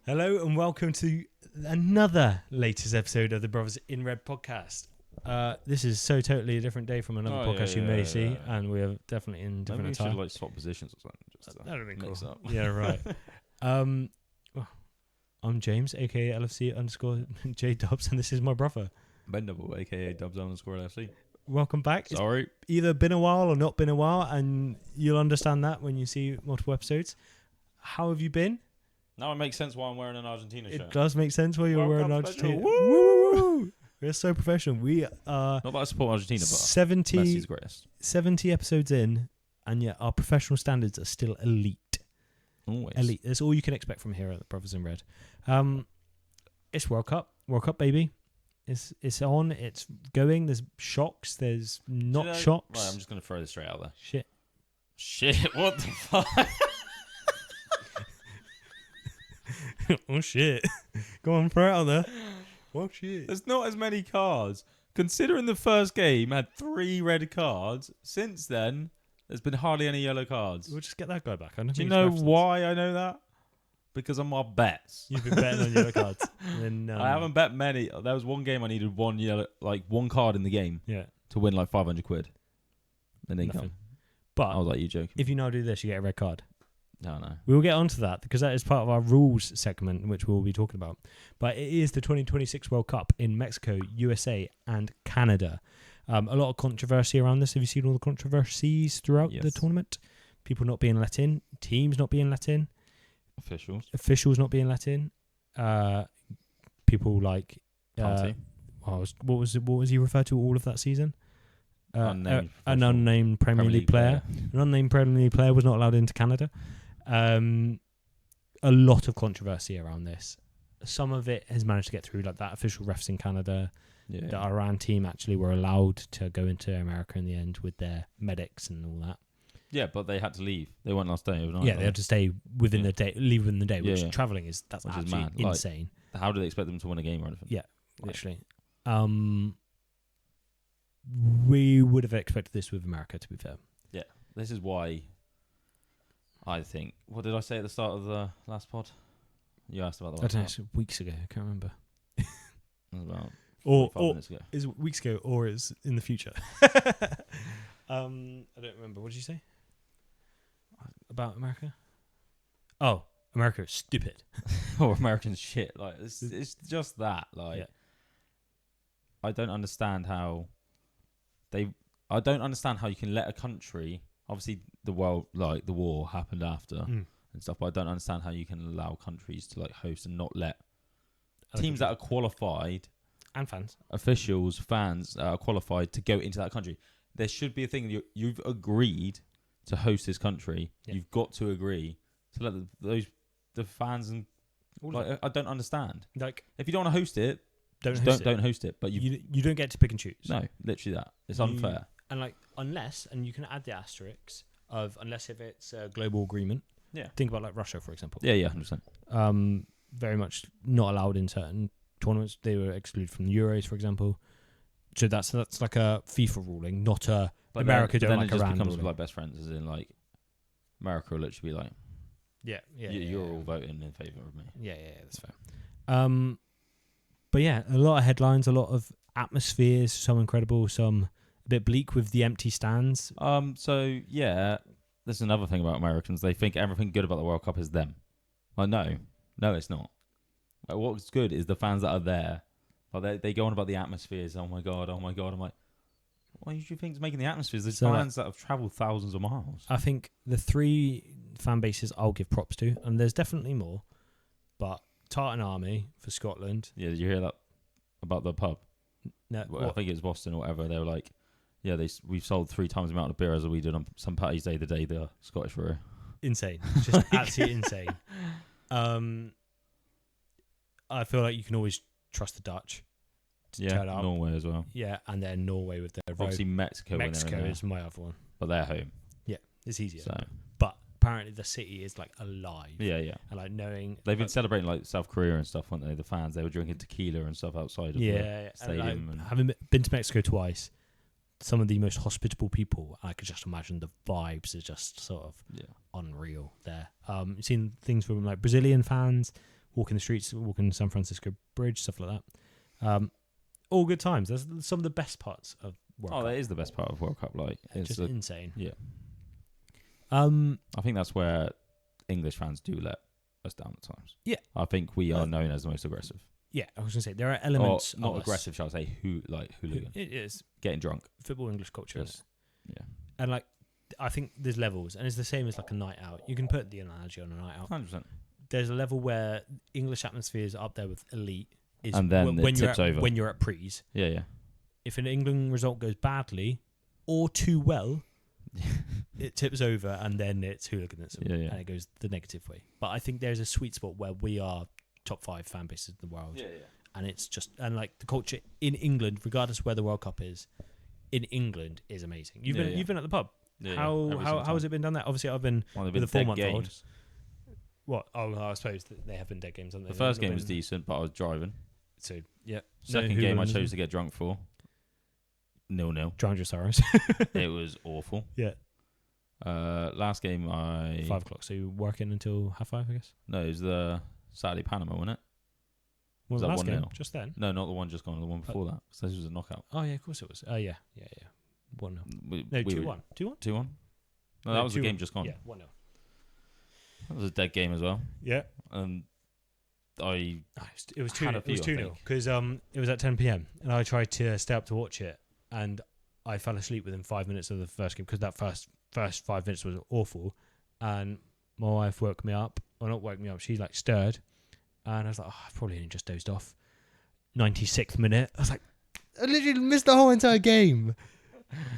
Hello and welcome to another latest episode of the Brothers in Red podcast. This is so totally a different day from another podcast you may see, and we are definitely in different Maybe we attire. should like swap positions or something. Just That would be mix cool. up. Yeah, right. I'm James, aka LFC_J Dubs, and this is my brother. Bendable, aka Dubs_LFC. Welcome back. Sorry. It's either been a while or not been a while, and you'll understand that when you see multiple episodes. How have you been? Now it makes sense why I'm wearing an Argentina shirt. It does make sense why you're wearing Argentina. Woo! We're so professional. We are Not that I support Argentina, but 70 Messi's greatest. 70 episodes in, and yet our professional standards are still elite. Always. Elite. That's all you can expect from here at the Brothers in Red. It's World Cup. World Cup, baby. It's on. It's going. There's shocks. There's not shocks. Right, I'm just going to throw this straight out there. Shit. What the fuck? Oh, shit. Go on, throw it out there. Oh, shit. There's not as many cards. Considering the first game had 3 red cards, since then, there's been hardly any yellow cards. We'll just get that guy back. I don't Do you think know it's why I know that? Because of my bets. You've been betting on yellow cards. And then, I haven't bet many. There was one game I needed one card in the game to win like 500 quid. Then didn't come. But I was like, you joking? if you now do this, you get a red card. No. We will get onto that because that is part of our rules segment, which we'll be talking about. But it is the 2026 World Cup in Mexico, USA, and Canada. A lot of controversy around this. Have you seen all the controversies throughout the tournament? People not being let in, teams not being let in, officials not being let in. People like what was he referred to all of that season? An unnamed Premier League player. An unnamed Premier League player was not allowed into Canada. A lot of controversy around this. Some of it has managed to get through, like that official refs in Canada. Yeah. The Iran team actually were allowed to go into America in the end with their medics and all that. Yeah, but they had to leave. They weren't last day overnight. Yeah, they had to stay within the day, leave within the day, which traveling is which absolutely is mad. insane. Like, how do they expect them to win a game or anything? Yeah, literally. We would have expected this with America, to be fair. Yeah, this is why I think. What did I say at the start of the last pod? You asked about the I don't know, weeks ago. I can't remember. It was about or minutes ago. is it weeks ago or is in the future? I don't remember. What did you say about America? Oh, America is stupid. Or American shit. Like it's just that. Like I don't understand how I don't understand how you can let a country. Obviously, the war happened after and stuff. But I don't understand how you can allow countries to like host and not let teams that are qualified and fans, officials, fans that are qualified to go into that country. There should be a thing. You've agreed to host this country. Yeah. You've got to agree to let the fans and I don't understand. Like if you don't want to host it, don't host it. But you don't get to pick and choose. No, literally that. It's unfair. And like unless you can add the asterisks of unless if it's a global agreement. Yeah. Think about like Russia, for example. Yeah, 100%. Very much not allowed in certain tournaments. They were excluded from the Euros, for example. So that's like a FIFA ruling, not a but America then, don't like Iran. Then it Iran just becomes ruling. like best friends, as in like America will literally be like, you're all voting in favour of me. Yeah, that's fair. But yeah, a lot of headlines, a lot of atmospheres, some incredible, some a bit bleak with the empty stands. So yeah, there's another thing about Americans. They think everything good about the World Cup is them. Like no, it's not. Like, what's good is the fans that are there. Like they go on about the atmospheres. Oh my god. I'm like, what do you think is making the atmospheres? There's fans that have travelled thousands of miles. I think the 3 fan bases I'll give props to, and there's definitely more, but Tartan Army for Scotland. Yeah, did you hear that about the pub? No, I think it was Boston or whatever. They were like, yeah, we've sold 3 times the amount of beer as we did on St. Paddy's Day, the day the Scottish were here. Insane. Just absolutely insane. I feel like you can always trust the Dutch. Yeah, Norway as well. Yeah, and then Norway with their obviously Mexico is my other one. But they're home. Yeah, it's easier. So. But apparently the city is like alive. Yeah. And like knowing they've been celebrating like South Korea and stuff, weren't they? The fans, they were drinking tequila and stuff outside of the stadium. And having been to Mexico twice, some of the most hospitable people. I could just imagine the vibes are just sort of unreal there. You've seen things from like Brazilian fans walking the streets, walking San Francisco Bridge, stuff like that. All good times. That's some of the best parts of World Cup. That is the best part of World Cup. Like, it's just insane. Yeah. I think that's where English fans do let us down at times. Yeah. I think we are known as the most aggressive. Yeah, I was going to say, there are elements Or not of aggressive, shall I say, hooligan. It is. Getting drunk. Football English culture. Yeah. And like, I think there's levels, and it's the same as like a night out. You can put the analogy on a night out. 100%. There's a level where English atmosphere is up there with elite. And then it tips over. When you're at prees. Yeah. If an England result goes badly or too well, it tips over, and then it's hooliganism, and it goes the negative way. But I think there's a sweet spot where we are top 5 fan bases in the world, and it's just, and like the culture in England, regardless of where the World Cup is, in England is amazing. You've been at the pub. How has it been done there? Obviously, I've been with a 4-month-old. What? Oh, I suppose that they have been dead games, haven't they? The first game was decent, but I was driving. So yeah. Second game I chose to get drunk for. 0-0. Drowned your sorrows. It was awful. Yeah. Last game 5 o'clock. So you working until 5:30, I guess. No, it was the Saturday Panama, wasn't it? Was that last 1-0? game? Just then? No, not the one just gone. The one before that. So this was a knockout. Oh yeah, of course it was. Yeah. 1-0. No, 2-1. 2-1. 2-1. No, that was the game just gone. Yeah, 1-0. That was a dead game as well. Yeah. And it was 2-0 because it was at 10 p.m. and I tried to stay up to watch it, and I fell asleep within 5 minutes of the first game because that first 5 minutes was awful, and my wife woke me up, or not woke me up, she like stirred, and I was like, I probably only just dozed off. 96th minute, I was like, I literally missed the whole entire game.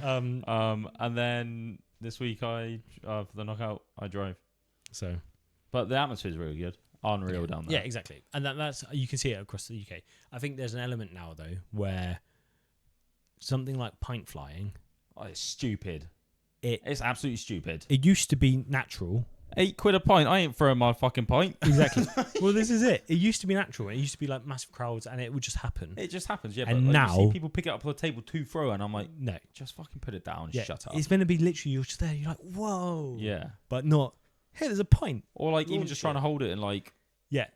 And then this week for the knockout I drove. So, but the atmosphere is really good. Unreal down there. Yeah, exactly. And that's, you can see it across the UK. I think there's an element now though where something like pint flying, it's stupid. It's absolutely stupid. It used to be natural. £8 a pint. I ain't throwing my fucking pint. Exactly. Well, this is it. It used to be natural. It used to be like massive crowds, and it would just happen. It just happens, yeah. And but now you see people pick it up on the table to throw, and I'm like, no, just fucking put it down. Yeah, shut up. It's going to be literally you're just there. You're like, whoa. Yeah. But not. Hey, there's a pint. Or like even just trying to hold it and like. Yeah.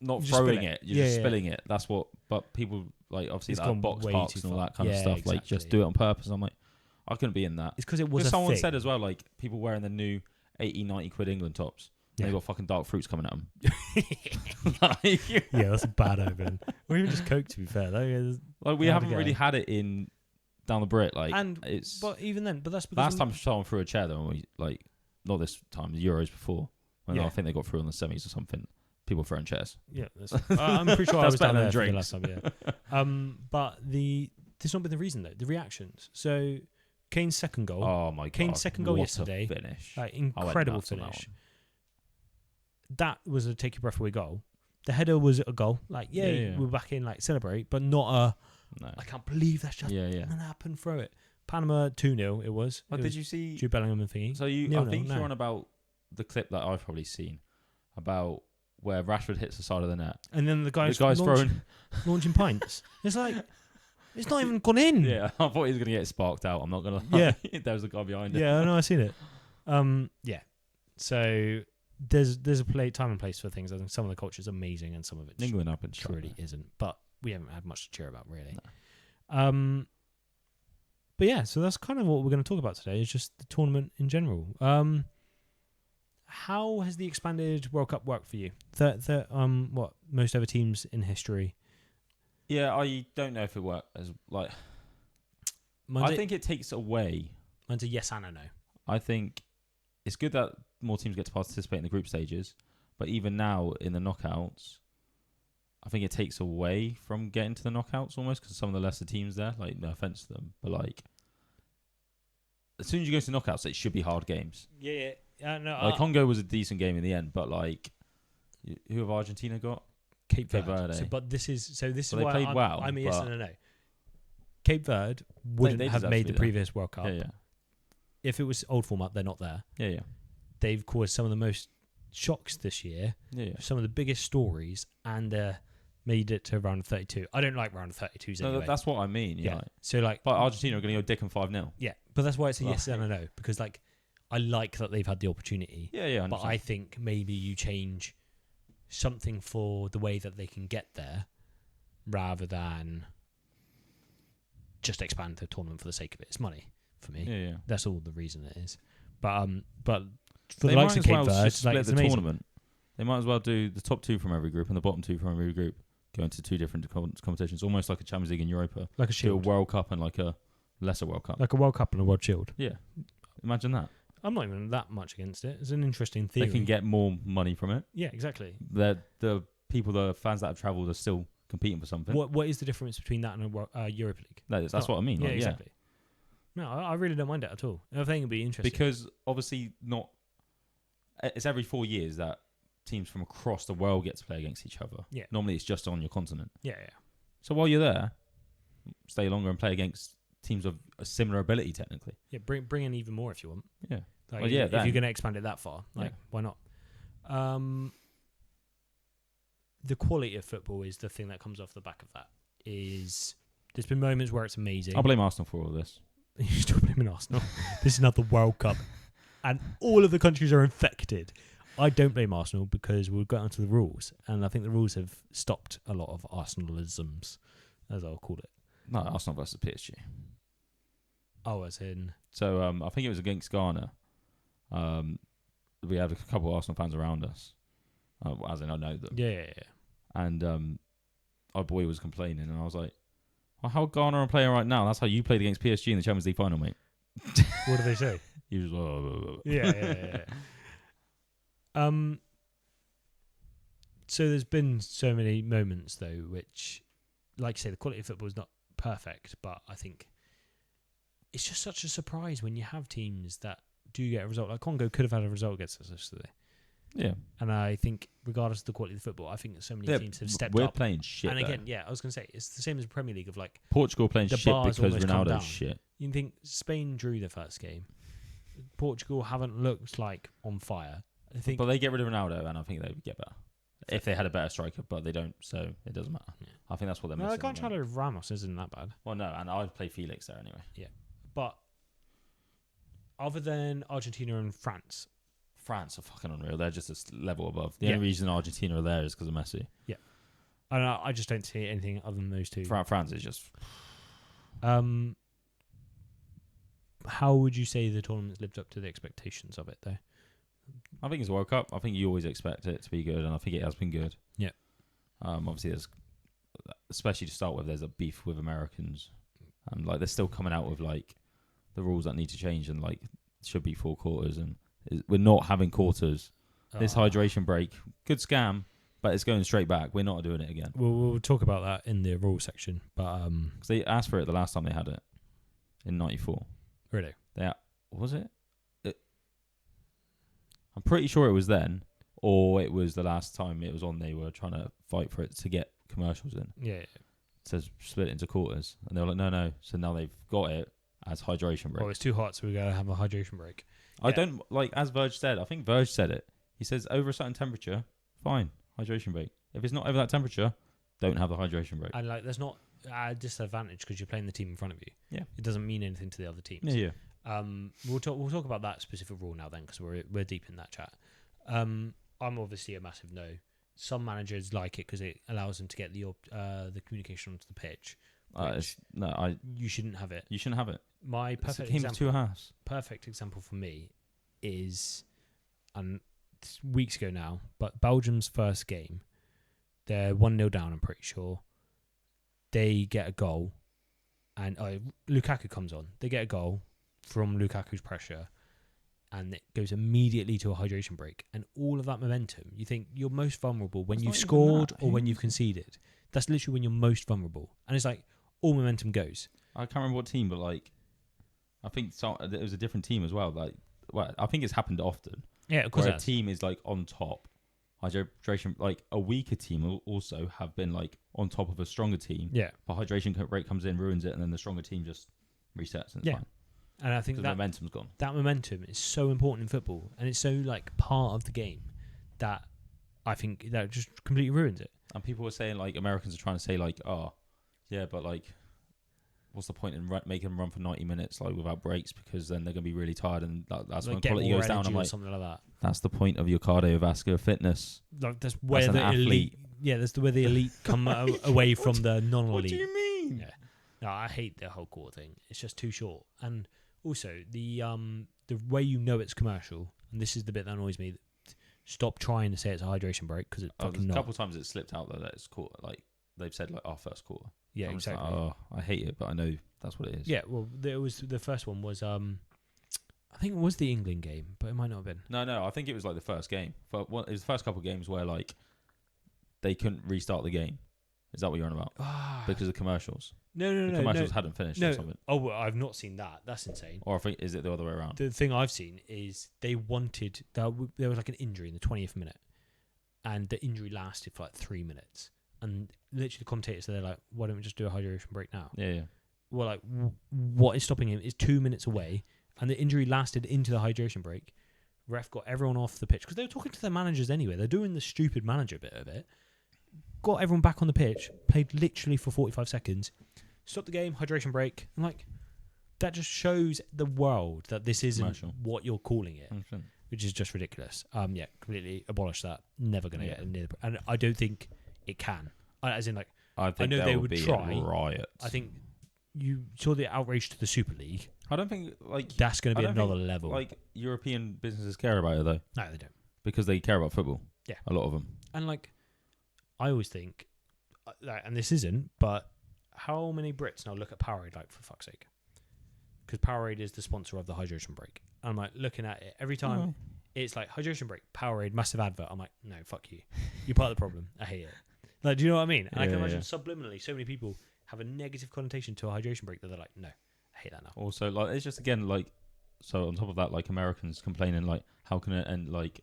Not throwing it. You're just spilling it. That's what. But people like obviously like box parks and all that kind of stuff. Exactly. Like just do it on purpose. I'm like, I couldn't be in that. It's because it was. Someone said as well, like people wearing the new 80-90 quid England tops. Yeah. They got fucking dark fruits coming at them. Yeah, that's a bad omen. Or even just Coke, to be fair. Like we haven't really had it in down the Brit. Like, but even then, that's because last time someone threw a chair though. And we like not this time, the Euros before. When I think they got through on the semis or something. People throwing chairs. Yeah, I'm pretty sure I was down there for the last time. Yeah, but this not been the reason though. The reactions. So Kane's second goal. Oh my god! Kane's second goal yesterday. Finish. Like, incredible finish. That was a take your breath away goal. The header was a goal. Like, we're back in, like, celebrate, but not a. No. I can't believe that's just going to happen. Throw it. Panama 2-0. It was. Did you see Jude Bellingham and thingy? So I think you're on about the clip that I've probably seen about where Rashford hits the side of the net, and then the guy's launching pints. It's like it's not even gone in. Yeah, I thought he was going to get sparked out. I'm not going to. Yeah, there was a guy behind it. Yeah, I know. I've seen it. Yeah. So there's a time and place for things. I think some of the culture is amazing, and some of it England up and truly isn't. But we haven't had much to cheer about, really. No. But yeah, so that's kind of what we're going to talk about today. Is just the tournament in general. How has the expanded World Cup worked for you? What most ever teams in history? Yeah, I don't know if it worked as like. I think it takes away. Mine's a yes and a no. I think it's good that more teams get to participate in the group stages, but even now in the knockouts, I think it takes away from getting to the knockouts almost because some of the lesser teams there. Like, no offense to them, but like, as soon as you go to knockouts, it should be hard games. Yeah. No, like Congo was a decent game in the end, but like, who have Argentina got? Cape Verde. So, but this is why they played well. I'm a yes and a no. Cape Verde wouldn't have made the previous World Cup. Yeah. If it was old format, they're not there. Yeah. They've caused some of the most shocks this year. Yeah. Some of the biggest stories, and made it to round of 32. I don't like round of 32s anyway. No, that's what I mean. Yeah. So like, but Argentina are going to go dicking 5-0. Yeah, but that's why it's a yes and a no, because like, I like that they've had the opportunity. Yeah. 100%. But I think maybe you change something for the way that they can get there, rather than just expand the tournament for the sake of it. It's money for me. Yeah. That's all the reason it is. But for They the likes might of as Cape well Verde, just split it's the amazing. tournament. They might as well do the top 2 from every group and the bottom 2 from every group go into 2 different competitions, almost like a Champions League in Europa. Like a Do a shield. World Cup and like a lesser World Cup. Like a World Cup and a World Shield. Yeah. Imagine that. I'm not even that much against it. It's an interesting theory. They can get more money from it. Yeah, exactly. The people, the fans that have travelled are still competing for something. What is the difference between that and a Europa League? No, that's what I mean. Yeah, like, exactly. No, I really don't mind it at all. I think it'd be interesting. Because obviously it's every 4 years that teams from across the world get to play against each other. Yeah. Normally it's just on your continent. Yeah. So while you're there, stay longer and play against teams of a similar ability technically. Yeah, bring in even more if you want. Yeah. Like, Well, yeah, if you're going to expand it that far, why not? The quality of football is the thing that comes off the back of that. There's been moments where it's amazing. I'll blame Arsenal for all of this. You're still blaming Arsenal. This is not the World Cup, and all of the countries are infected. I don't blame Arsenal because we've got onto the rules, and I think the rules have stopped a lot of Arsenalisms, as I'll call it. No, Arsenal versus PSG. Oh, as in... So I think it was against Ghana. We had a couple of Arsenal fans around us, as in I know them. Yeah. And our boy was complaining, and I was like, well, how Ghana are playing right now? That's how you played against PSG in the Champions League final, mate. What do they say? He was like, Yeah. So there's been so many moments, though, which, like you say, the quality of football is not perfect, but I think it's just such a surprise when you have teams that do get a result. Like Congo could have had a result against us yesterday. Yeah. And I think, regardless of the quality of the football, I think that so many teams have stepped we're up. playing shit. And again, though. I was going to say, it's the same as the Premier League of like... Portugal playing the shit bars because almost come down. Ronaldo's shit. You think Spain drew the first game. Portugal haven't looked like on fire. I think, But they get rid of Ronaldo, and I think they would get better. If they had a better striker, but they don't, so it doesn't matter. Yeah. I think that's what they're no, missing. I can't try to Ramos isn't that bad. Well, no, and I'd play Felix there anyway. Yeah. But other than Argentina and France are fucking unreal. They're just a level above. The Yeah. only reason Argentina are there is because of Messi. I don't know, I just don't see anything other than those two. France is just... How would you say the tournament's lived up to the expectations of it, though? I think it's a World Cup. I think you always expect it to be good, and I think it has been good. Yeah. Obviously, there's, especially to start with, there's a beef with Americans, and like they're still coming out with like the rules that need to change, and like should be 4 quarters, and we're not having quarters. This hydration break, good scam, but it's going straight back. We're not doing it again. We'll talk about that in the rules section, but because they asked for it the last time they had it in '94. really, Was it? I'm pretty sure it was then, or it was the last time it was on. They were trying to fight for it to get commercials in. yeah. To split it into quarters, and they were like, no. So now they've got it as hydration break. Oh, it's too hot, so we gotta have a hydration break. I don't like, as Verge said. I think Verge said it. He says over a certain temperature, fine, hydration break. If it's not over that temperature, don't have the hydration break. And like, there's not a disadvantage because you're playing the team in front of you. Yeah, It doesn't mean anything to the other teams. yeah. We'll talk about that specific rule now then, because we're deep in that chat. I'm obviously a massive no. Some managers like it because it allows them to get the communication onto the pitch. You shouldn't have it. You shouldn't have it. My It's a perfect team of example. 2 halves. Perfect example for me is, and it's weeks ago now, but Belgium's first game, they're 1-0 down. I'm pretty sure they get a goal, and Lukaku comes on. They get a goal from Lukaku's pressure, and it goes immediately to a hydration break. And all of that momentum, you think you're most vulnerable when It's you've not even scored that. or when you've conceded. That's literally when you're most vulnerable. And it's like all momentum goes. I can't remember what team, but like, I think it was a different team as well. Like, I think it's happened often. Yeah, of course. Where a team is like on top, hydration, like a weaker team will also have been like on top of a stronger team. Yeah. But hydration break comes in, ruins it, and then the stronger team just resets and it's fine. And I think Because the momentum's gone. That momentum is so important in football, and it's so like part of the game that I think that just completely ruins it. And people were saying like Americans are trying to say like, oh, yeah, but like what's the point in making them run for 90 minutes like without breaks, because then they're gonna be really tired and that's like when get quality more goes down. energy I'm or like, something like that. that's the point of your cardiovascular fitness. Like that's where an the athlete. elite. Yeah, that's where the elite come away from the non-elite. What do you mean? Yeah. No, I hate the whole quarter thing. It's just too short. And also the way you know it's commercial, and this is the bit that annoys me. Stop trying to say it's a hydration break because it's fucking A not. couple of times it slipped out though that it's quarter. Like they've said like our first quarter. Yeah, I'm just like, exactly. oh, I hate it, but I know that's what it is. Yeah, well, there was the first one was I think it was the England game, but it might not have been. No, I think it was like the first game. It was the first couple of games where like they couldn't restart the game. Is that what you're on about? Because of commercials. No. The commercials hadn't finished or something. Oh, well, I've not seen that. That's insane. Or I think is it the other way around? The thing I've seen is they wanted there was like an injury in the 20th minute, and the injury lasted for like 3 minutes. And literally the commentators, they're like, "Why don't we just do a hydration break now?" Yeah. Well, like, what is stopping him is 2 minutes away, and the injury lasted into the hydration break. Ref got everyone off the pitch because they were talking to their managers anyway. They're doing the stupid manager bit of it. Got everyone back on the pitch, played literally for 45 seconds, stopped the game, hydration break, and like that just shows the world that this isn't Commercial. what you're calling it, 100%. which is just ridiculous. Yeah, completely abolish that. Never gonna get near, and I don't think it can. As in, like, I think know there they will would be try. a riot. I think you saw the outrage to the Super League. I don't think like That's going to be I don't another think, level. Like European businesses care about it though, No, they don't. because they care about football. Yeah, a lot of them. And like, I always think, and this isn't, but how many Brits now look at Powerade like, for fuck's sake? Because Powerade is the sponsor of the hydration break. And I'm like looking at it every time. It's like hydration break, Powerade, massive advert. I'm like, no, fuck you. You're part of the problem. I hate it. Like, do you know what I mean? And I can imagine subliminally so many people have a negative connotation to a hydration break that they're like, no, I hate that now. Also, like, it's just again like, so on top of that, like Americans complaining like, how can it end like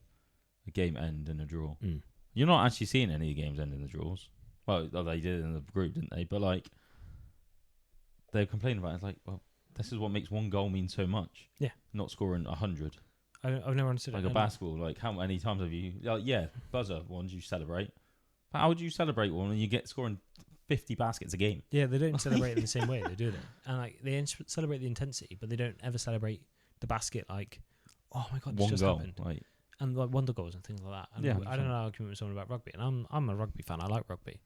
a game end in a draw? You're not actually seeing any games end in the draws. Well, they did in the group, didn't they? But like, they're complaining about it. It's like, well, this is what makes one goal mean so much. Yeah, not scoring 100. I've never understood like it. Like a basketball. Like, how many times have you? Like, yeah, buzzer ones you celebrate. But how would you celebrate one when you get scoring 50 baskets a game? Yeah, they don't celebrate in the same way. They do that, and like they celebrate the intensity, but they don't ever celebrate the basket. Like, oh my god, this one just goal, happened. like, and like wonder goals and things like that. And yeah, I don't know argument with someone about rugby, and I'm a rugby fan. I like rugby,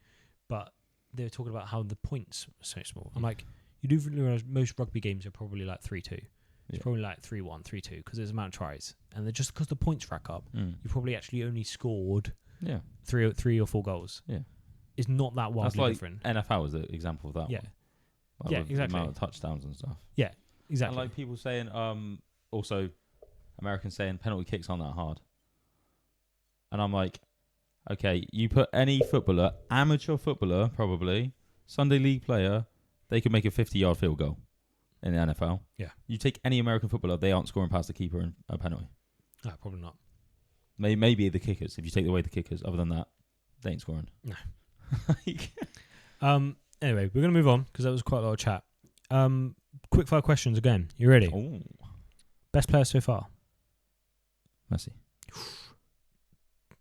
but they were talking about how the points are so small. I'm like, you do realize most rugby games are probably like 3-2. It's probably like 3-1, 3-2 because there's a amount of tries, and just because the points rack up, you probably actually only scored three or four goals. Yeah, it's not that wildly like different. NFL is the example of that. Yeah, one. Like yeah, with exactly. The amount of touchdowns and stuff. Yeah, exactly. And like people saying, also Americans saying penalty kicks aren't that hard, and I'm like, okay, you put any footballer, amateur footballer, probably Sunday league player, they could make a 50-yard field goal in the NFL. Yeah. You take any American footballer, they aren't scoring past the keeper in a penalty. No, probably not. Maybe the kickers. If you take away the kickers, other than that, they ain't scoring. No. Anyway, we're gonna move on because that was quite a lot of chat. Quick fire questions again. You ready? Oh. Best player so far? Messi.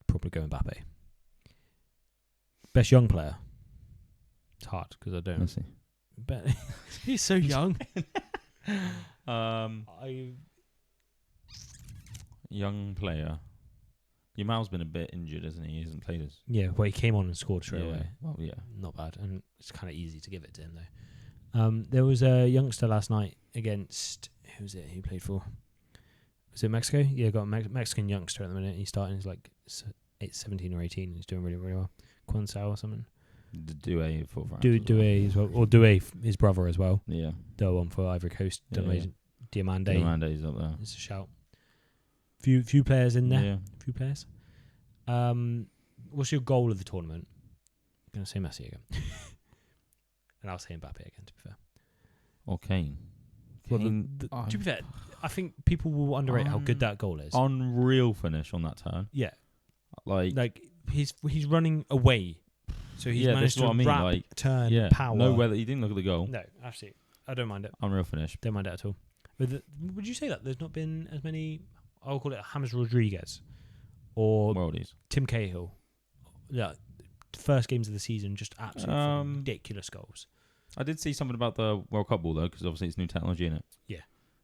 Probably go Mbappe. Best young player? It's hard because I don't. Messi. But he's so young. Young player. Yamal's been a bit injured, hasn't he? He hasn't played as. Yeah, well, he came on and scored straight away. Well, yeah. Not bad. And it's kind of easy to give it to him, though. There was a youngster last night against. Who was it he played for? Was it Mexico? Yeah, got a Mexican youngster at the minute. He's starting. He's like 17 or 18. He's doing really, really well. Quansao or something. Doué for France. Doué as well. Or Doué, his brother as well. Yeah. The one for Ivory Coast. Diamande. Diamande's up there. It's a shout. Few players in there. Yeah. Few players. What's your goal of the tournament? I'm going to say Messi again. And I'll say Mbappe again, to be fair. Or Kane. Well, to be fair, I think people will underrate how good that goal is. Unreal finish on that turn. Yeah. Like he's running away. So he's managed to wrap, turn, power. No weather. You didn't look at the goal. No, absolutely. I don't mind it. Unreal finish. Don't mind it at all. Would you say that there's not been as many, I'll call it James Rodriguez or Worldies. Tim Cahill? Yeah. First games of the season, just absolutely ridiculous goals. I did see something about the World Cup ball though, because obviously it's new technology in it. Yeah.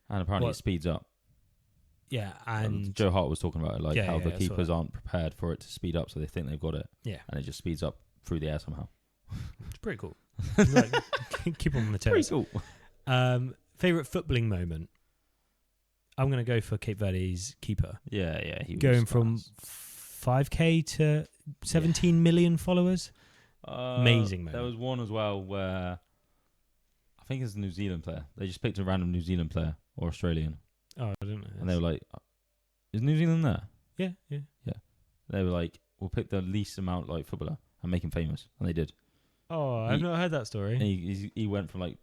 And apparently What? it speeds up. Yeah, and Joe Hart was talking about it, like how the I saw keepers that. aren't prepared for it to speed up, so they think they've got it. Yeah, And it just speeds up through the air somehow. it's pretty cool. Like, keep on the Pretty toes. cool. Favorite footballing moment. I'm gonna go for Cape Verde's keeper. Yeah, he was Going from class. 5k to 17 million followers. Amazing moment. There was one as well where I think it's a New Zealand player. They just picked a random New Zealand player or Australian, Oh, I don't know. and they were like, "Is New Zealand there?" yeah. They were like, "We'll pick the least amount like footballer and make him famous," and they did. Oh, I've not heard that story. And he went from like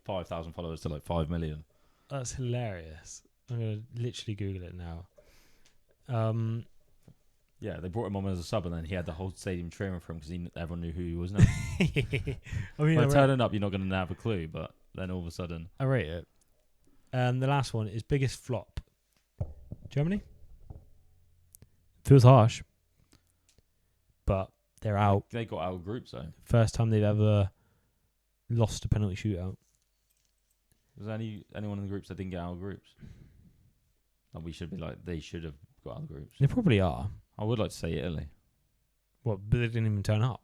5,000 followers to like 5 million. That's hilarious. I'm gonna literally Google it now. Yeah, they brought him on as a sub, and then he had the whole stadium cheering for him because everyone knew who he was now. I mean, By turning up, you're not going to have a clue, but then all of a sudden, I rate it. The last one is biggest flop. Germany. Feels harsh, but they're out. they got out of groups though. First time they've ever lost a penalty shootout. Was there anyone in the groups that didn't get out of groups? And we should be like, they should have got out of groups. They probably are. I would like to say Italy. What? But they didn't even turn up.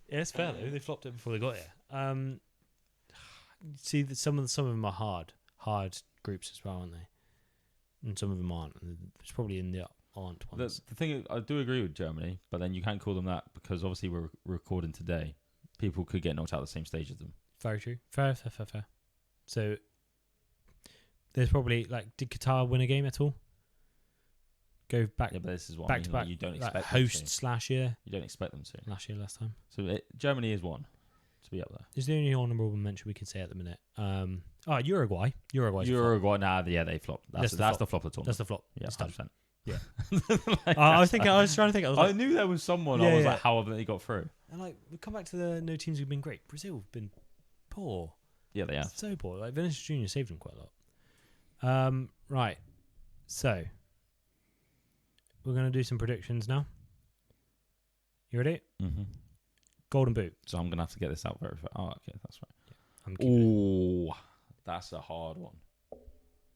Yeah, it's fair though. They flopped it before they got here. See, some of them are hard groups as well, aren't they? And some of them aren't. And it's probably in the aren't ones. The thing is, I do agree with Germany, but then you can't call them that because obviously we're recording today. People could get knocked out at the same stage as them. Very true. Fair. So there's probably did Qatar win a game at all? Go back. Yeah, but this is what back I mean. to back. Like, you don't expect hosts them last year. You don't expect them to. Last time. So Germany is one to be up there. Is the only honourable mention we can say at the minute. Uruguay. Uruguay. Nah, yeah, they flopped. That's the flop of the tournament. That's the flop. Yeah, It's done. 100%. Yeah. Like, I was trying to think. I knew there was someone. Yeah, I was yeah. like, how have they got through? And we come back to the no teams who've been great. Brazil have been poor. Yeah, they have. So poor. Like Vinicius Junior saved them quite a lot. Right. So we're gonna do some predictions now. You ready? Mm-hmm. Golden boot. So I'm gonna have to get this out very fast. Oh, okay, that's right. I'm keeping Oh, that's a hard one.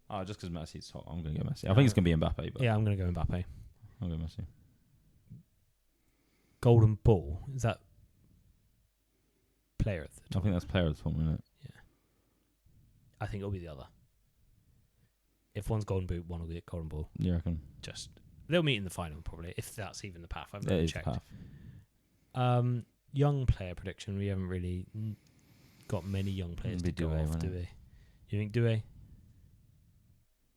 Oh, just because Messi's top, I'm gonna go Messi. I think it's gonna be Mbappe, but yeah, I'm gonna go Mbappe. I'll go Messi. Golden ball. Is that player at the I top? think that's player of the tournament, isn't it? I think it'll be the other. If one's golden boot, one will get golden ball. You reckon? They'll meet in the final probably, if that's even the path. I've It never is the checked. path. Young player prediction. We haven't really got many young players to Maybe go Doué, off, won't do it? we? You think Doué?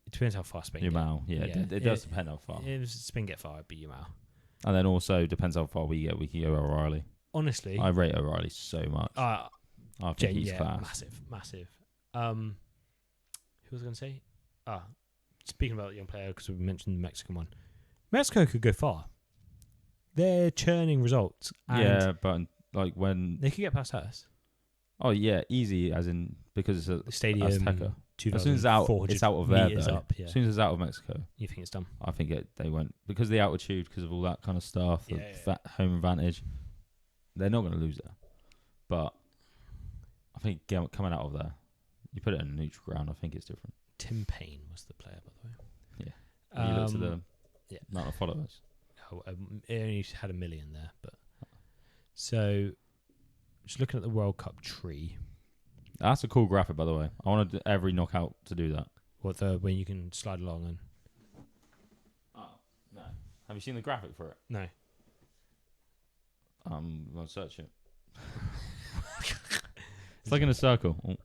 It depends how far Spain get. Yamal, yeah, it does depend how far. If Spain get far, it'd be Yamal. And then also depends how far we get. We can go O'Reilly. Honestly, I rate O'Reilly so much. I think he's class. massive. Who was I going to say? Speaking about young player, because we mentioned the Mexican one. Mexico could go far. They're churning results. And Yeah, but like when they could get past us. oh yeah, easy as in because it's a The stadium. Azteca. 2,400 As soon as it's out of there, meters though. up. Yeah. As soon as it's out of Mexico, You think it's done? I think they went because of the altitude, because of all that kind of stuff, home advantage. They're not going to lose there, but I think coming out of there, you put it in a neutral ground. I think it's different. Tim Payne was the player, by the way. Yeah. You look to the amount of followers. It only had 1 million there, but so just looking at the World Cup tree. That's a cool graphic, by the way. I want every knockout to do that. When you can slide along and Oh no! Have you seen the graphic for it? no. I'm gonna search it. It's like in a circle. Oh.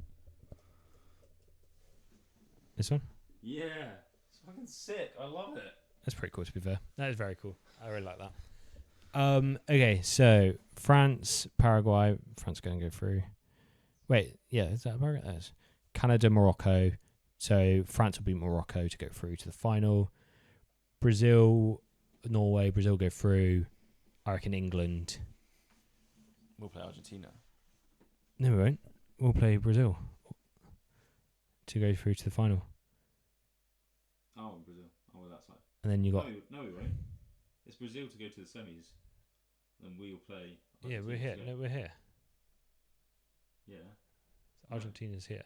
This one? Yeah, it's fucking sick. I love it. That's pretty cool, to be fair. That is very cool. I really like that. Okay, so France, Paraguay. France going to go through. Wait, yeah, is that Paraguay? That is. Canada, Morocco. So France will beat Morocco to go through to the final. Brazil, Norway. Brazil go through. I reckon England. We'll play Argentina. No, we won't. We'll play Brazil to go through to the final. Oh, Brazil. Oh, well, that side. And then you got... No, we won't. It's Brazil to go to the semis. and we'll play. Yeah, we're here. No, we're here. Yeah. Argentina's here.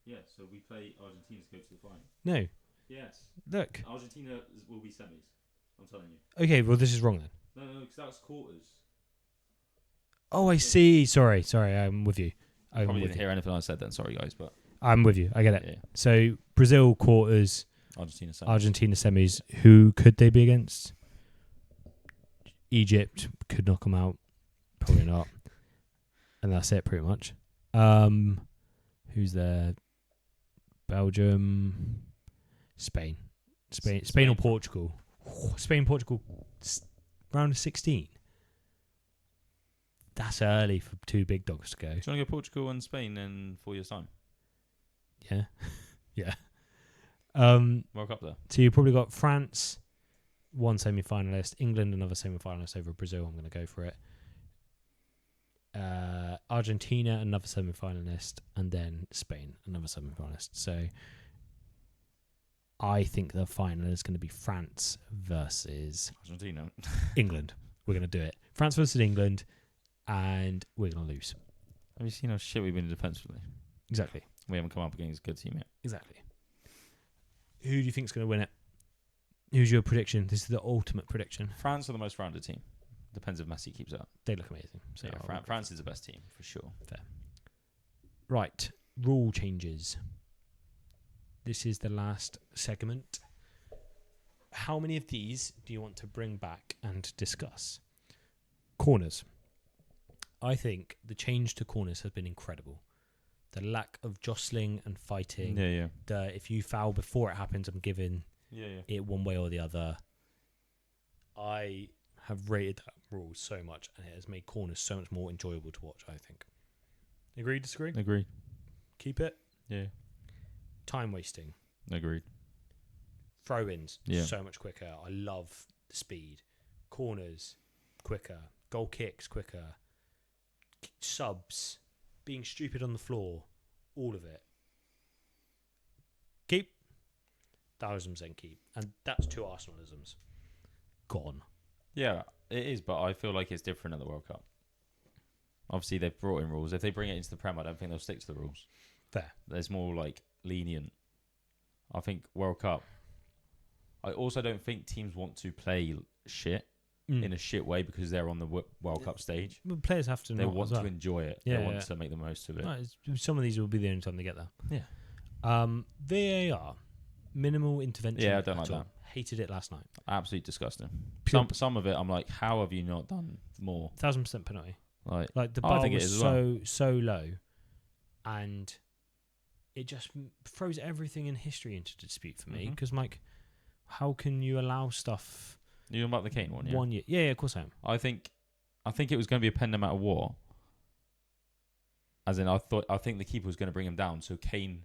Yeah, so we play Argentina to go to the final. No. Yes. Look. Argentina will be semis. I'm telling you. Okay, well, this is wrong then. No, because that's quarters. Oh, I see. Sorry, I'm with you. Probably didn't hear anything I said then. Sorry, guys, but I'm with you. I get it. yeah. So Brazil quarters, Argentina semis. Who could they be against? Egypt could knock them out. Probably not. And that's it, pretty much. Who's there? Belgium, Spain or Portugal. Spain, Portugal, round of 16. That's early for two big dogs to go. Do you want to go Portugal and Spain in 4 years' time? Yeah. Yeah. World Cup there. So you probably got France, one semi-finalist, England, another semi-finalist over Brazil. I'm going to go for it. Argentina, another semi-finalist, and then Spain, another semi-finalist. So I think the final is going to be France versus Argentina. England. We're going to do it. France versus England, and we're going to lose. Have you seen how shit we've been defensively? Exactly. We haven't come up against a good team yet. Exactly. Who do you think's going to win it? Who's your prediction? This is the ultimate prediction. France are the most rounded team. Depends if Messi keeps up. They look amazing. So yeah, France is the best team, for sure. Fair. Right. Rule changes. This is the last segment. How many of these do you want to bring back and discuss? Corners. I think the change to corners has been incredible. The lack of jostling and fighting. Yeah. If you foul before it happens, I'm giving it one way or the other. I have rated that rule so much, and it has made corners so much more enjoyable to watch, I think. Agree, disagree? Agreed. Keep it? Yeah. Time wasting. Agreed. Throw-ins, yeah. So much quicker. I love the speed. Corners, quicker. Goal kicks, quicker. Subs, being stupid on the floor, all of it. Keep. 1,000% keep. And that's two Arsenalisms. Gone. Yeah, it is, but I feel like it's different at the World Cup. Obviously, they've brought in rules. If they bring it into the Prem, I don't think they'll stick to the rules. Fair. There's more, lenient. I think World Cup... I also don't think teams want to play shit in a shit way because they're on the World Cup stage. But players have to They want to enjoy it. Yeah, they want to make the most of it. No, some of these will be the only time they get there. Yeah. VAR. Minimal intervention. Yeah, I don't like that. Hated it last night. Absolutely disgusting. Some of it, I'm like, how have you not done more? 1,000% penalty. Like the bar was so low, and it just throws everything in history into dispute for me. Because how can you allow stuff? You're about the Kane one, yeah. 1 year, yeah, of course I am. I think it was going to be a pen no matter what. As in, I think the keeper was going to bring him down, so Kane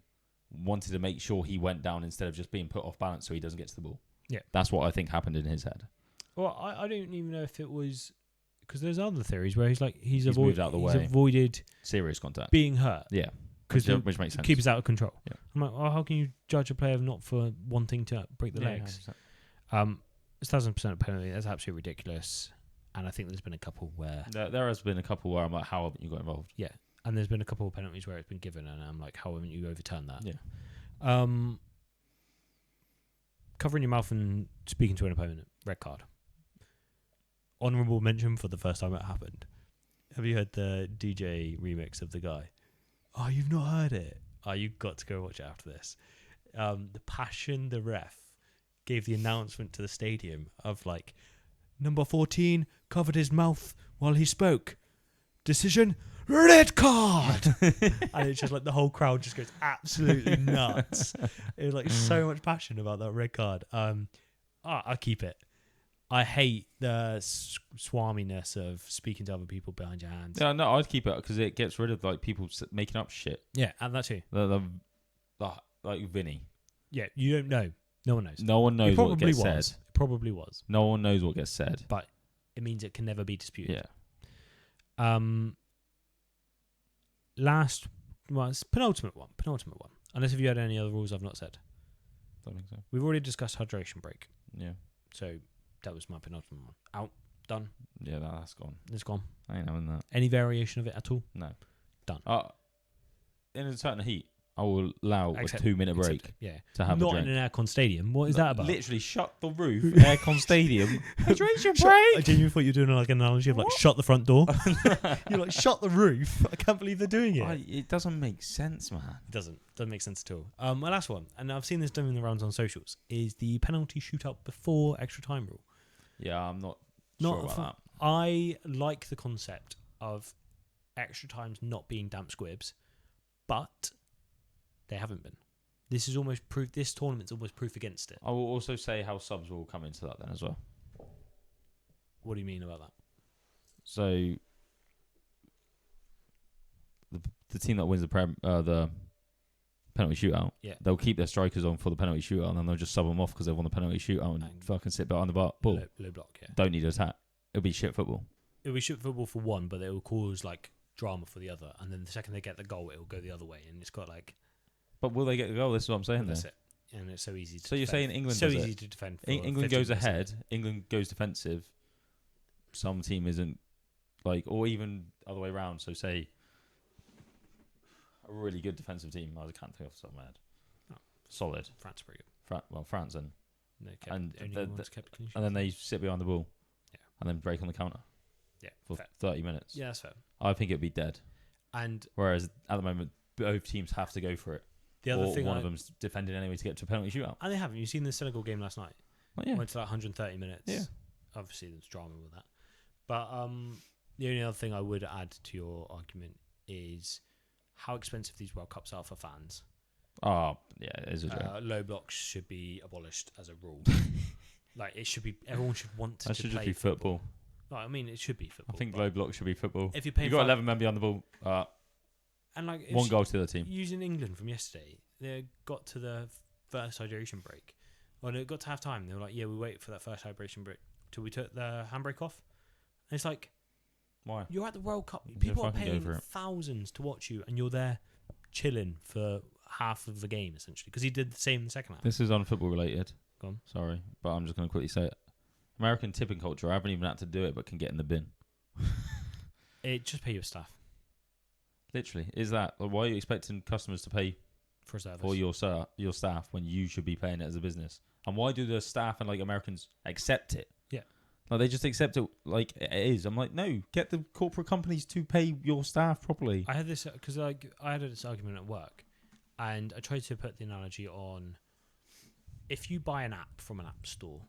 wanted to make sure he went down instead of just being put off balance so he doesn't get to the ball. Yeah. That's what I think happened in his head. Well, I don't even know if it was... Because there's other theories where he's moved out of the way. Avoided... Serious contact. Being hurt. Yeah. Which makes sense. Keeper's out of control. Yeah. I'm like, how can you judge a player not for wanting to break the legs? 100%. It's 1,000% penalty. That's absolutely ridiculous. And I think there's been a couple where... There has been a couple where I'm like, how haven't you got involved? Yeah. And there's been a couple of penalties where it's been given and I'm like, how haven't you overturned that? Yeah. Covering your mouth and speaking to an opponent, red card. Honourable mention for the first time it happened. Have you heard the DJ remix of the guy? Oh, you've not heard it? Oh, you've got to go watch it after this. The passion the ref gave the announcement to the stadium of number 14 covered his mouth while he spoke. Decision, red card! And it's just the whole crowd just goes absolutely nuts. It was so much passion about that red card. I keep it. I hate the swarminess of speaking to other people behind your hands. Yeah, no, I'd keep it because it gets rid of people making up shit. Yeah, and that too. Like Vinny. Yeah, you don't know. No one knows. No one knows what gets said. It probably was. No one knows what gets said. But it means it can never be disputed. Yeah. Last, penultimate one. Unless if you had any other rules I've not said. Don't think so. We've already discussed hydration break. Yeah. So that was my penultimate one. Out. Done. Yeah, that's gone. It's gone. I ain't having that. Any variation of it at all? No. Done. In a certain heat, I will allow a 2-minute break Yeah. to have a Not drink. in an aircon stadium. What is that about? Literally shut the roof, aircon stadium. Hydration break. I genuinely thought you were doing like an analogy of like shut the front door. You're like shut the roof. I can't believe they're doing it. It doesn't make sense, man. It doesn't make sense at all. My last one, and I've seen this done in the rounds on socials, is the penalty shootout before extra time rule. Yeah, I'm not sure about that. I like the concept of extra times not being damp squibs, but they haven't been. This is almost proof. This tournament's almost proof against it. I will also say how subs will come into that then as well. What do you mean about that? So the team that wins the penalty shootout, they'll keep their strikers on for the penalty shootout, and then they'll just sub them off because they've won the penalty shootout and fucking sit behind the ball. Low block, yeah. Don't need to attack. It'll be shit football. It'll be shit football for one, but it will cause like drama for the other, and then the second they get the goal, it will go the other way, and it's got like. But will they get the goal? This is what I'm saying. That's it, and it's so easy. To so you're saying England? So easy to defend. England goes ahead. England goes defensive. Some team isn't like, or even other way around. So say a really good defensive team. I can't think off the top of my head. Oh. Solid. France are pretty good. France and kept and then they sit behind the ball. Yeah. And then break on the counter. Yeah. For 30 minutes. Yeah, that's fair. I think it'd be dead. And whereas at the moment, both teams have to go for it. The other thing, one of them's defending anyway to get to a penalty shootout. And they haven't. You've seen the Senegal game last night. Well, yeah. Went to like 130 minutes. Yeah. Obviously, there's drama with that. But the only other thing I would add to your argument is how expensive these World Cups are for fans. Oh, yeah, it is a joke. Low blocks should be abolished as a rule. Like, it should be, everyone should want to play. That should just be football. No, I mean, it should be football. I think low block should be football. If you're paying, you've got 11 men behind the ball. And like one goal to the team. Using England from yesterday, they got to the first hydration break. Well, they got to half time. They were like, "Yeah, we wait for that first hydration break till we took the handbrake off." And it's like, why? You're at the World Cup. People are paying thousands to watch you, and you're there chilling for half of the game essentially because he did the same in the second half. This is unfootball related. Go on. Sorry, but I'm just going to quickly say it. American tipping culture. I haven't even had to do it, but can get in the bin. It just pay your staff. Literally, is that why are you expecting customers to pay for a service for your staff when you should be paying it as a business? And why do the staff and like Americans accept it? Yeah, like they just accept it like it is. I'm like, no, get the corporate companies to pay your staff properly. I had this because I had this argument at work, and I tried to put the analogy on: if you buy an app from an app store,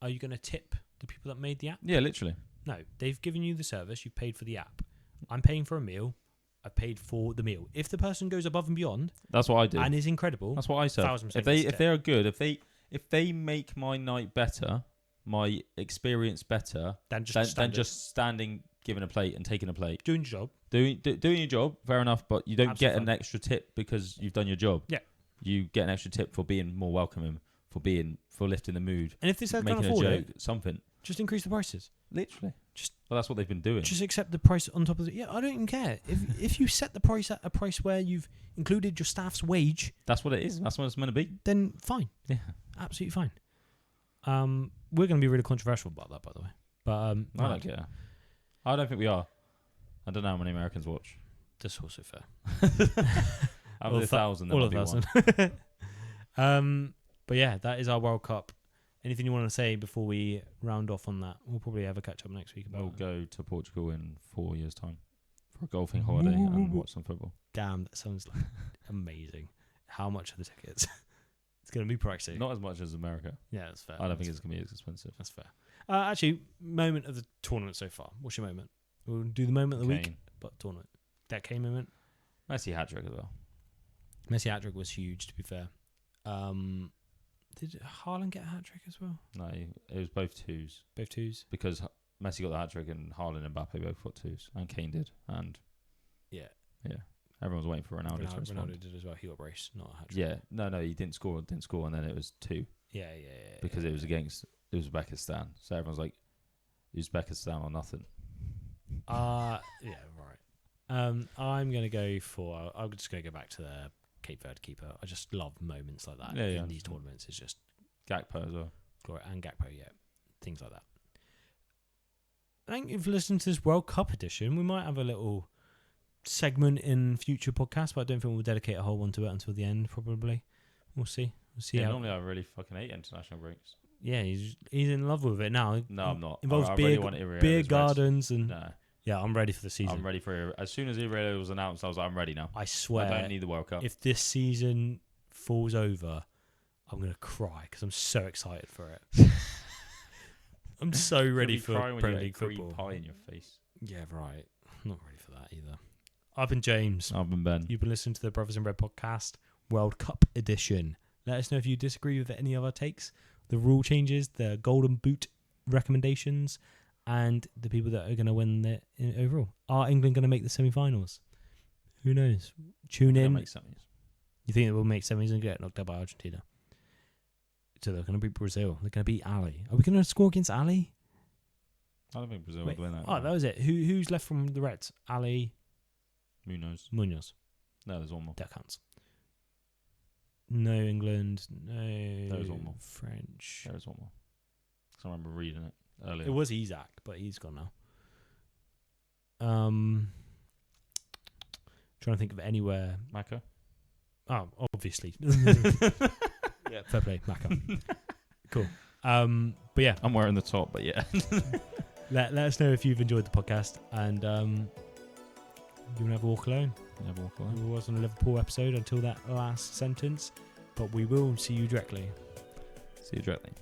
are you going to tip the people that made the app? Yeah, literally. No, they've given you the service. You've paid for the app. I'm paying for a meal. I paid for the meal. If the person goes above and beyond, that's what I do, and is incredible. That's what I say. If they are good, if they make my night better, my experience better, than just standing, giving a plate and taking a plate, doing your job, doing your job, fair enough. But you don't Absolutely get an extra tip because you've done your job. Yeah, you get an extra tip for being more welcoming, for lifting the mood. And if this can't making afford a joke, it, something, just increase the prices. Literally. Well, that's what they've been doing. Just accept the price on top of it. Yeah, I don't even care. If you set the price at a price where you've included your staff's wage, that's what it is. That's what it's meant to be. Then fine. Yeah, absolutely fine. We're going to be really controversial about that, by the way. But I don't care. I don't think we are. I don't know how many Americans watch. That's also fair. Out of 1,000, all of 1,000. But yeah, that is our World Cup. Anything you want to say before we round off on that? We'll probably have a catch up next week about. We'll go to Portugal in 4 years' time for a golfing holiday and watch some football. Damn, that sounds like amazing. How much are the tickets? It's going to be pricey. Not as much as America. Yeah, that's fair. I don't think it's going to be as expensive. That's fair. Actually, moment of the tournament so far. What's your moment? We'll do the moment of the week, but tournament. That Kane moment. Messi hat-trick as well. Messi hat-trick was huge, to be fair. Did Haaland get a hat-trick as well? No, it was both twos. Both twos? Because Messi got the hat-trick and Haaland and Mbappe both got twos. And Kane did. And yeah. Everyone's waiting for Ronaldo to respond. Ronaldo did as well. He got brace, not a hat-trick. Yeah. No, he didn't score, and then it was two. Yeah. Because it was against Uzbekistan. So everyone's like, Uzbekistan or nothing. Yeah, right. I'm going to go for... I'm just going to go back to the Cape Verde keeper. I just love moments like that in these tournaments. It's just Gakpo as well. Glory and Gakpo, yeah, things like that. thank you for listening to this World Cup edition. We might have a little segment in future podcasts, but I don't think we'll dedicate a whole one to it until the end. Probably, we'll see. We'll see. Yeah, how normally I really fucking hate international breaks. Yeah, he's in love with it now. No, I'm not. Involves I beer, really want Irio's beer Reds. gardens and No, yeah, I'm ready for the season. I'm ready for it. As soon as Irio was announced, I was like, I'm ready now. I swear, I don't need the World Cup. if this season falls over, I'm gonna cry because I'm so excited for it. I'm so ready for Premier League football. Pie in your face. Yeah, right. I'm not ready for that either. I've been James. I've been Ben. You've been listening to the Brothers in Red podcast, World Cup edition. Let us know if you disagree with any of our takes, the rule changes, the golden boot recommendations, and the people that are going to win the overall. Are England going to make the semi-finals? Who knows? Tune in. Make semis. You think it will make semis and get knocked out by Argentina? So they're going to beat Brazil. They're going to beat Ali. Are we going to score against Ali? I don't think Brazil would win that. Oh, that was it. Who's left from the Reds? Ali. Munoz. No, there's one more. That counts. No England. No. There's one more. French. There's one more. I remember reading it earlier. It was Isaac, but he's gone now. Trying to think of anywhere. Mako? Oh, obviously. Yeah, fair play, Mako. Cool. But yeah, I'm wearing the top, but yeah. let us know if you've enjoyed the podcast, and you never walk alone. Never walk alone. We was on a Liverpool episode until that last sentence, but we will see you directly. See you directly.